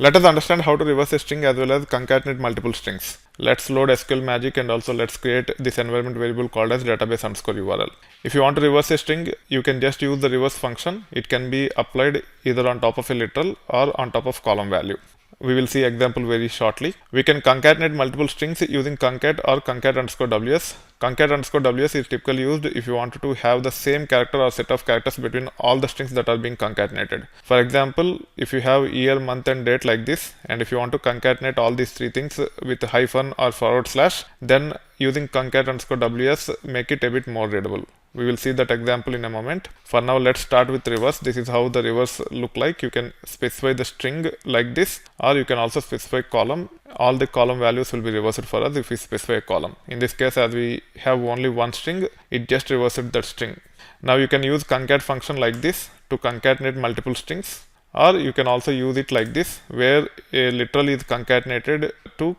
Let us understand how to reverse a string as well as concatenate multiple strings. Let's load SQL magic and also let's create this environment variable called as database underscore URL. If you want to reverse a string, you can just use the reverse function. It can be applied either on top of a literal or on top of column value. We will see example very shortly. We can concatenate multiple strings using concat or concat underscore ws. Concat underscore ws is typically used if you wanted to have the same character or set of characters between all the strings that are being concatenated. For example, if you have year, month and date like this, and if you want to concatenate all these three things with hyphen or forward slash, then using concat underscore ws make it a bit more readable. We will see that example in a moment. For now, let's start with reverse. This is how the reverse look like. You can specify the string like this, or you can also specify column. All the column values will be reversed for us if we specify a column. In this case, as we have only one string, it just reversed that string. Now you can use concat function like this to concatenate multiple strings, or you can also use it like this, where a literal is concatenated to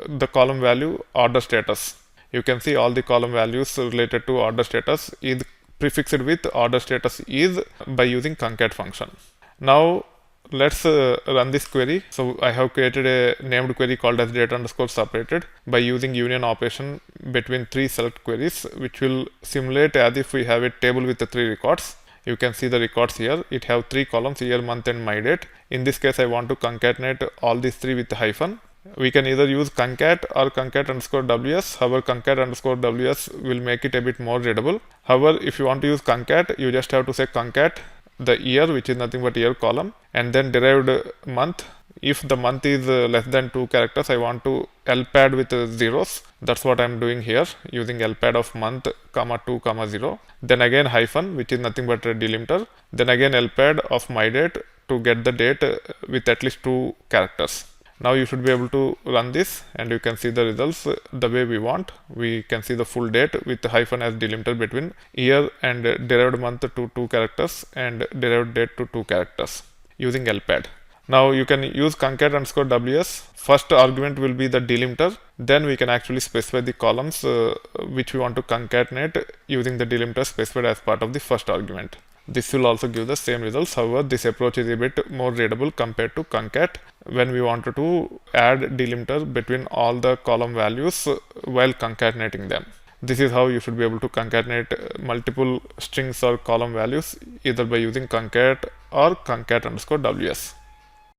the column value order status. You can see all the column values related to order status is prefixed with order status is by using concat function. Now let's run this query. So I have created a named query called as data underscore separated by using union operation between three select queries, which will simulate as if we have a table with the three records. You can see the records here. It have three columns, year, month and my date. In this case, I want to concatenate all these three with the hyphen. We can either use concat or concat underscore ws. However, concat underscore ws will make it a bit more readable. However, if you want to use concat, you just have to say concat the year, which is nothing but year column, and then derived month. If the month is less than 2 characters, I want to lpad with zeros. That's what I'm doing here, using lpad of month, comma 2, comma 0. Then again hyphen, which is nothing but a delimiter. Then again lpad of my date to get the date with at least 2 characters. Now you should be able to run this and you can see the results the way we want. We can see the full date with the hyphen as delimiter between year and derived month to 2 characters and derived date to 2 characters using lpad. Now you can use concat underscore ws. First argument will be the delimiter. Then we can actually specify the columns which we want to concatenate using the delimiter specified as part of the first argument. This will also give the same results. However, this approach is a bit more readable compared to concat when we wanted to add delimiter between all the column values while concatenating them. This is how you should be able to concatenate multiple strings or column values either by using concat or concat underscore ws.